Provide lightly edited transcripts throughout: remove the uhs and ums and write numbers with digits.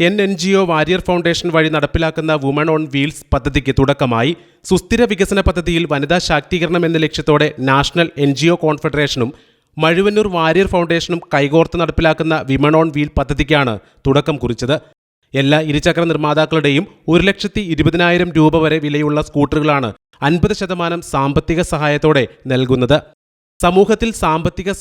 NGO Warrier foundation വഴി നടപ്പിലാക്കുന്ന woman on wheels പദ്ധതിക്ക് തുടക്കമായി. സുസ്ഥിര വികസന പദ്ധതിയിൽ വനിതാ ശാക്തീകരണം എന്ന ലക്ഷ്യത്തോടെ നാഷണൽ NGO കോൺഫെഡറേഷനും മഴുവന്നൂർ വാരിയർ ഫൗണ്ടേഷനും കൈകോർത്ത് നടപ്പിലാക്കുന്ന വിമൺ ഓൺ വീൽ പദ്ധതിക്കാണ് തുടക്കം കുറിച്ചത്. എല്ലാ ഇരുചക്ര നിർമ്മാതാക്കളുടെയും 1,20,000 രൂപ വരെ വിലയുള്ള സ്കൂട്ടറുകളാണ് 50% സാമ്പത്തിക സഹായത്തോടെ നൽകുന്നത്. സമൂഹത്തിൽ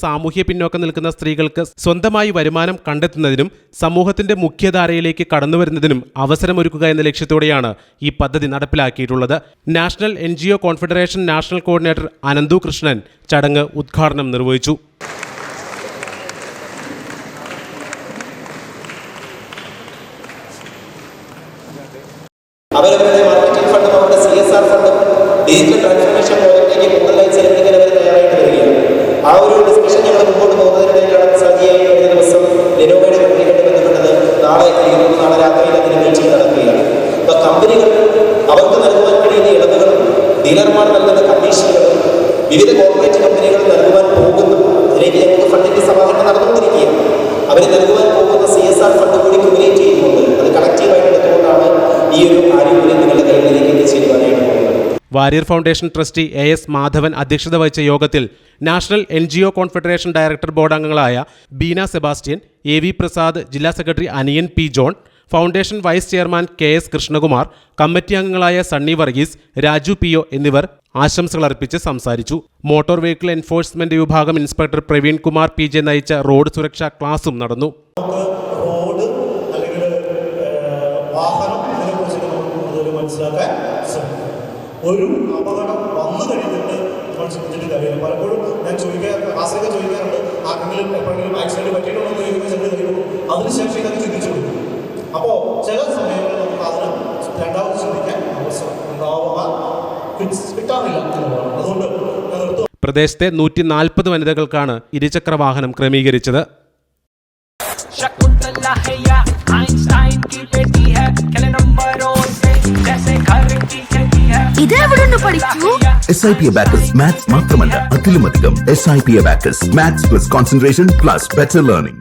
സാമൂഹ്യ പിന്നോക്കം നിൽക്കുന്ന സ്ത്രീകൾക്ക് സ്വന്തമായി വരുമാനം കണ്ടെത്തുന്നതിനും സമൂഹത്തിന്റെ മുഖ്യധാരയിലേക്ക് കടന്നുവരുന്നതിനും അവസരമൊരുക്കുക എന്ന ലക്ഷ്യത്തോടെയാണ് ഈ പദ്ധതി നടപ്പിലാക്കിയിട്ടുള്ളത്. National NGO confederation national coordinator Ananthu Krishnan ചടങ്ങ് ഉദ്ഘാടനം നിർവഹിച്ചു. അവരവരുടെ മാർക്കറ്റിംഗ് ഫണ്ടും അവരുടെ CSR ഫണ്ടും ഡിജിറ്റൽ ട്രാൻസ്ഫോർമേഷൻ പ്രോജക്റ്റിലേക്ക് കൂടുതലായി ചെലവഴിക്കാൻ അവർ തയ്യാറായിട്ട് വരികയാണ്. ആ ഒരു ഡിസ്കഷൻ ഞങ്ങൾ മുമ്പോട്ട് പോകുന്നതിനിടയിലാണ് സജിയായി കഴിഞ്ഞ ദിവസം ലെനോവയുടെ കമ്പനിയായിട്ട് ബന്ധപ്പെട്ടത്. നാളെ രാത്രിയിൽ അതിന് മീറ്റിംഗ് നടക്കുകയാണ്. അപ്പോൾ കമ്പനികൾ അവർക്ക് നൽകുവാൻ കഴിയുന്ന ഇളവുകളും ഡീലർമാർ നൽകുന്ന കമ്മീഷനുകളും വിവിധ കോർപ്പറേറ്റ് കമ്പനികൾ നൽകുവാൻ പോകുന്നു. അതിലേക്ക് ഞങ്ങൾക്ക് ഫണ്ടിന്റെ സമാഹരണം നടന്നുകൊണ്ടിരിക്കുകയാണ്. അവർ നൽകുവാൻ പോകുന്ന CSR ഫണ്ട് കൂടി ക്യുമുലേറ്റ് ചെയ്യുന്നുണ്ട്. അത് കളക്റ്റീവായിട്ട് എടുത്തുകൊണ്ടാണ് ഈ ഒരു ആനുകൂല്യം നിങ്ങളുടെ കൈകളിലേക്ക് എത്തിച്ചേരുവാനായിട്ട് പോകുന്നത്. Warrier foundation trustee AS Madhavan അധ്യക്ഷത വഹിച്ച യോഗത്തിൽ national NGO confederation director board അംഗങ്ങളായ ബീന സെബാസ്റ്റ്യൻ, AV പ്രസാദ്, ജില്ലാ secretary Aniyan P. John, foundation vice chairman KS Krishnakumar, committee അംഗങ്ങളായ സണ്ണി വർഗീസ്, രാജു PO എന്നിവർ ആശംസകൾ അർപ്പിച്ച് സംസാരിച്ചു. മോട്ടോർ വെഹിക്കിൾ എൻഫോഴ്സ്മെന്റ് വിഭാഗം ഇൻസ്പെക്ടർ പ്രവീൺ കുമാർ PJ നയിച്ച റോഡ് സുരക്ഷാ ക്ലാസും നടന്നു. ഒരു അപകടം വന്നു കഴിഞ്ഞിട്ട് നമ്മൾ ചിന്തിച്ചിട്ട് കാര്യമില്ല. പലപ്പോഴും ഞാൻ ചോദിക്കാറുണ്ട്, ആർക്കെങ്കിലും എപ്പോഴെങ്കിലും ആക്സിഡൻറ്റ് പറ്റിയിട്ടുണ്ടോ എന്ന് ചോദിക്കുന്ന കഴിയുമ്പോൾ അതിനുശേഷം ഇതൊക്കെ ചിന്തിച്ചു കൊടുക്കും. അപ്പോൾ ചില സമയങ്ങളിൽ നമുക്ക് അതിന് രണ്ടാമത് ചിന്തിക്കാൻ അവസരം ഉണ്ടാവാൻ കിട്ടാറില്ല എന്നുള്ളതാണ്. അതുകൊണ്ട് ഞാൻ നിർത്തും. പ്രദേശത്തെ 140 വനിതകൾക്കാണ് ഇരുചക്ര വാഹനം ക്രമീകരിച്ചത്. SIP Abacus Maths മാത്രമല്ല അതിലുമധികം SIP Abacus Maths plus concentration plus better learning.